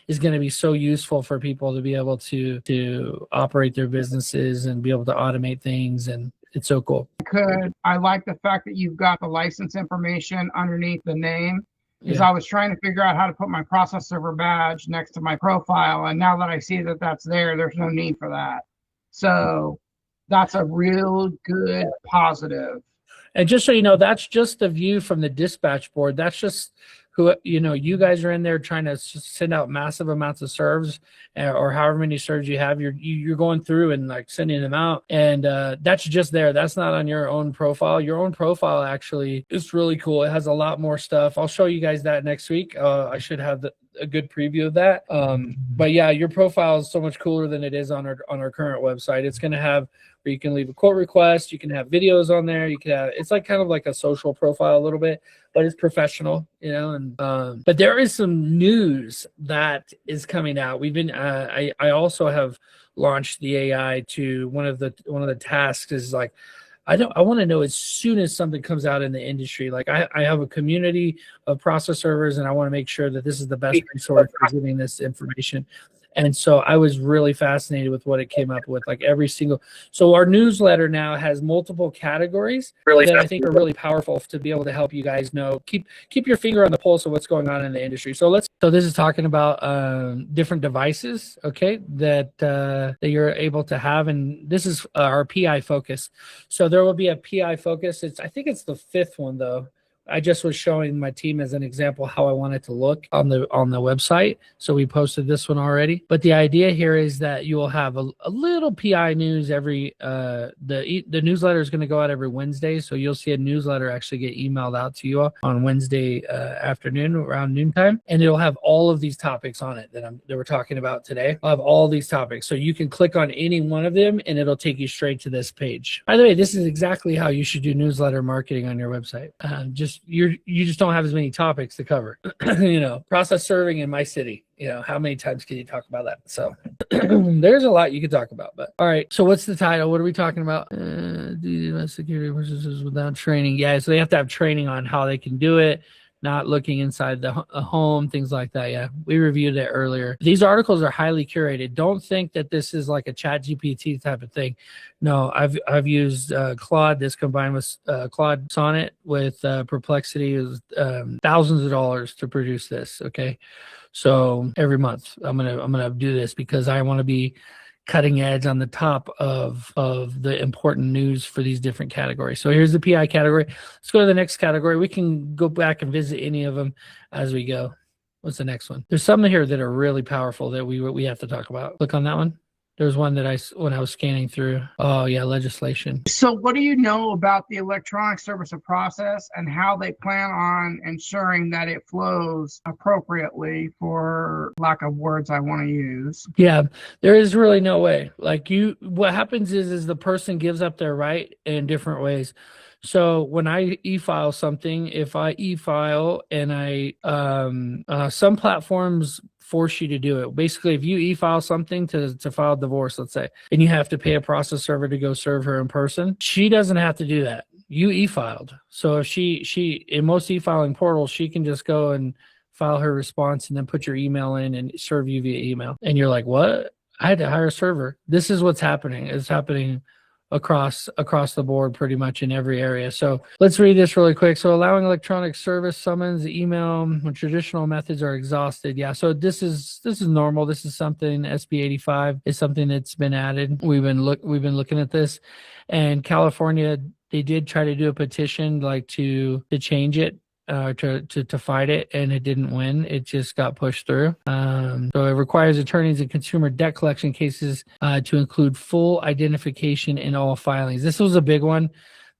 is going to be so useful for people to be able to operate their businesses and be able to automate things. And it's so cool. I like the fact that you've got the license information underneath the name, because Yeah. I was trying to figure out how to put my process server badge next to my profile. And now that I see that that's there, there's no need for that. So that's a real good positive. And just so you know, that's just the view from the dispatch board. That's just who, you guys are in there trying to send out massive amounts of serves, or however many serves you have. You're going through and like sending them out, and that's just there. That's not on your own profile. Your own profile actually is really cool. It has a lot more stuff. I'll show you guys that next week. I should have a good preview of that. But yeah, your profile is so much cooler than it is on our current website. It's going to have where you can leave a quote request. You can have videos on there. You can have, it's like kind of like a social profile a little bit, but it's professional, and but there is some news that is coming out. We've been I also have launched the AI to one of the tasks is like, I want to know as soon as something comes out in the industry. Like I have a community of process servers, and I want to make sure that this is the best resource for getting this information. And so I was really fascinated with what it came up with, like every single. So our newsletter now has multiple categories that I think are really powerful to be able to help you guys know, keep your finger on the pulse of what's going on in the industry. So this is talking about different devices, okay, that you're able to have, and this is our PI focus. So there will be a PI focus. I think it's the 5th one though. I just was showing my team as an example how I want it to look on the website. So we posted this one already. But the idea here is that you will have a little PI news every the newsletter is going to go out every Wednesday. So you'll see a newsletter actually get emailed out to you on Wednesday afternoon around noontime, and it'll have all of these topics on it that we're talking about today. I'll have all these topics, so you can click on any one of them, and it'll take you straight to this page. By the way, this is exactly how you should do newsletter marketing on your website. You just don't have as many topics to cover. Process serving in my city. How many times can you talk about that? So there's a lot you could talk about. But all right, so what's the title? What are we talking about? Security versus without training. Yeah, so they have to have training on how they can do it, not looking inside the home, things like that. Yeah, we reviewed it earlier. These articles are highly curated. Don't think that this is like a chat GPT type of thing. No, I've used Claude. This combined with Claude Sonnet with Perplexity is thousands of dollars to produce this. Okay, so every month I'm gonna do this because I want to be cutting edge on the top of the important news for these different categories. So here's the PI category. Let's go to the next category. We can go back and visit any of them as we go. What's the next one? There's some here that are really powerful that we have to talk about. Click on that one. There's one that when I was scanning through. Oh yeah, legislation. So what do you know about the electronic service of process and how they plan on ensuring that it flows appropriately, for lack of words I want to use? Yeah, there is really no way. Like what happens is the person gives up their right in different ways. So when I e-file something, if I e-file and I some platforms force you to do it. Basically, if you e-file something to file a divorce, let's say, and you have to pay a process server to go serve her in person, she doesn't have to do that. You e-filed. So if she in most e-filing portals, she can just go and file her response and then put your email in and serve you via email. And you're like, what? I had to hire a server. This is what's happening. It's happening across the board pretty much in every area. So let's read this really quick. So allowing electronic service summons, email, when traditional methods are exhausted. Yeah, so this is normal. This is something SB 85 is something that's been added. We've been looking at this, and California, they did try to do a petition like to change it. To fight it, and it didn't win. It just got pushed through. So it requires attorneys in consumer debt collection cases to include full identification in all filings. This was a big one.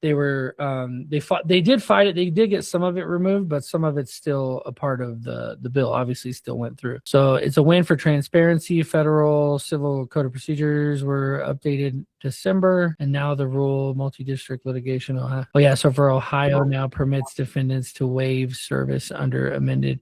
They were they did fight it. They did get some of it removed, but some of it's still a part of the bill. Obviously, still went through. So it's a win for transparency. Federal civil code of procedures were updated December, and now the rule multi-district litigation. Ohio. Oh yeah, so for Ohio now permits defendants to waive service under amended.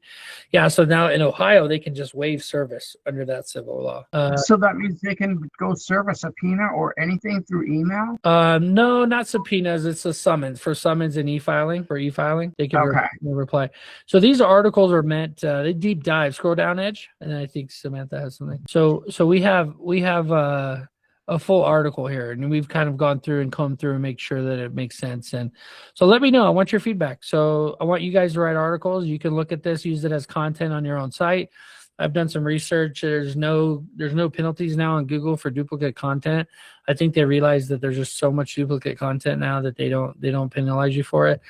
Yeah, so now in Ohio they can just waive service under that civil law. So that means they can go serve a subpoena or anything through email? No, not subpoenas. It's a summons for summons and e-filing. For e-filing, they can reply. So these articles are meant. They deep dive. Scroll down, Edge, and I think Samantha has something. So we have a full article here, and we've kind of gone through and combed through and make sure that it makes sense. And so let me know. I want your feedback. So I want you guys to write articles. You can look at this, use it as content on your own site. I've done some research. There's no penalties now on Google for duplicate content. I think they realize that there's just so much duplicate content now that they don't penalize you for it.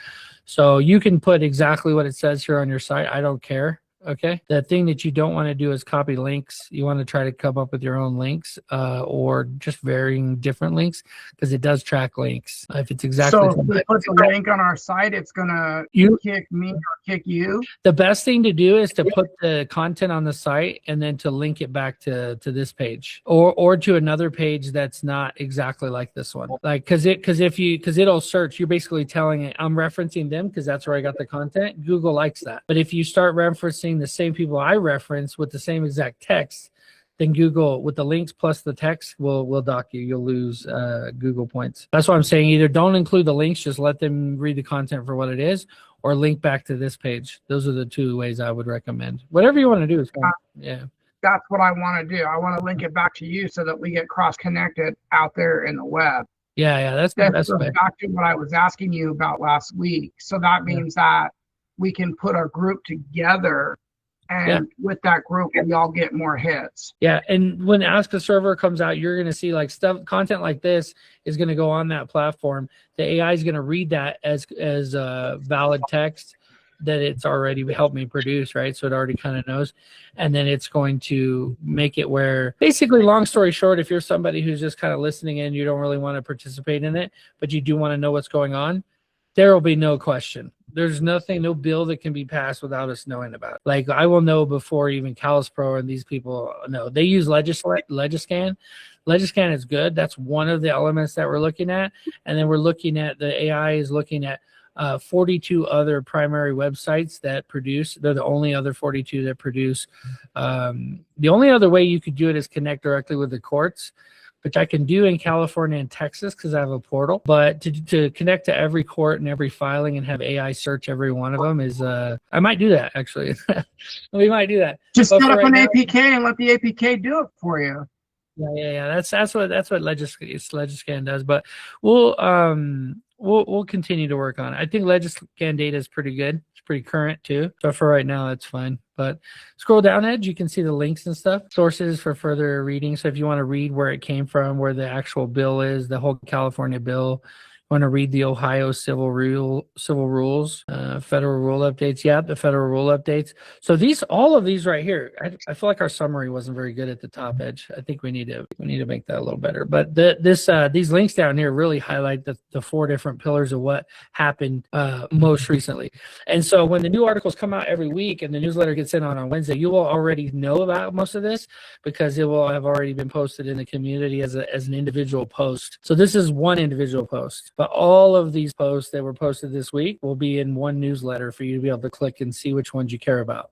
So you can put exactly what it says here on your site. I don't care. Okay. The thing that you don't want to do is copy links. You want to try to come up with your own links, or just varying different links, because it does track links. If it's exactly so if we put the link on our site, it's gonna kick me or kick you. The best thing to do is to put the content on the site and then to link it back to this page or to another page that's not exactly like this one. Like because it'll search. You're basically telling it I'm referencing them because that's where I got the content. Google likes that. But if you start referencing the same people I reference with the same exact text, then Google with the links plus the text will dock you. You'll lose Google points. That's why I'm saying either don't include the links, just let them read the content for what it is, or link back to this page. Those are the two ways I would recommend. Whatever you want to do is fine. Yeah. That's what I want to do. I want to link it back to you so that we get cross-connected out there in the web. Yeah, that's back to what I was asking you about last week. So that means that we can put our group together, and with that group, we all get more hits. Yeah, and when Ask a Server comes out, you're going to see like content like this is going to go on that platform. The AI is going to read that as valid text that it's already helped me produce, right? So it already kind of knows. And then it's going to make it where, basically, long story short, if you're somebody who's just kind of listening in, you don't really want to participate in it, but you do want to know what's going on, there will be no question. There's no bill that can be passed without us knowing about it. Like I will know before even CallusPro and these people know. They use Legiscan. Legiscan is good. That's one of the elements that we're looking at. And then we're looking at, the AI is looking at 42 other primary websites that produce. They're the only other 42 that produce. The only other way you could do it is connect directly with the courts, which I can do in California and Texas because I have a portal. But to connect to every court and every filing and have AI search every one of them is, I might do that actually. We might do that. Just set up an APK and let the APK do it for you. Yeah. That's what Legiscan does. But we'll continue to work on it. I think Legiscan data is pretty good. It's pretty current too. So for right now, it's fine. But scroll down, Edge, you can see the links and stuff. Sources for further reading. So if you want to read where it came from, where the actual bill is, the whole California bill, want to read the Ohio civil rules, federal rule updates. Yeah, the federal rule updates. So all of these right here, I feel like our summary wasn't very good at the top, Edge. I think we need to make that a little better. But these links down here really highlight the four different pillars of what happened most recently. And so when the new articles come out every week and the newsletter gets sent on Wednesday, you will already know about most of this because it will have already been posted in the community as an individual post. So this is one individual post. But all of these posts that were posted this week will be in one newsletter for you to be able to click and see which ones you care about.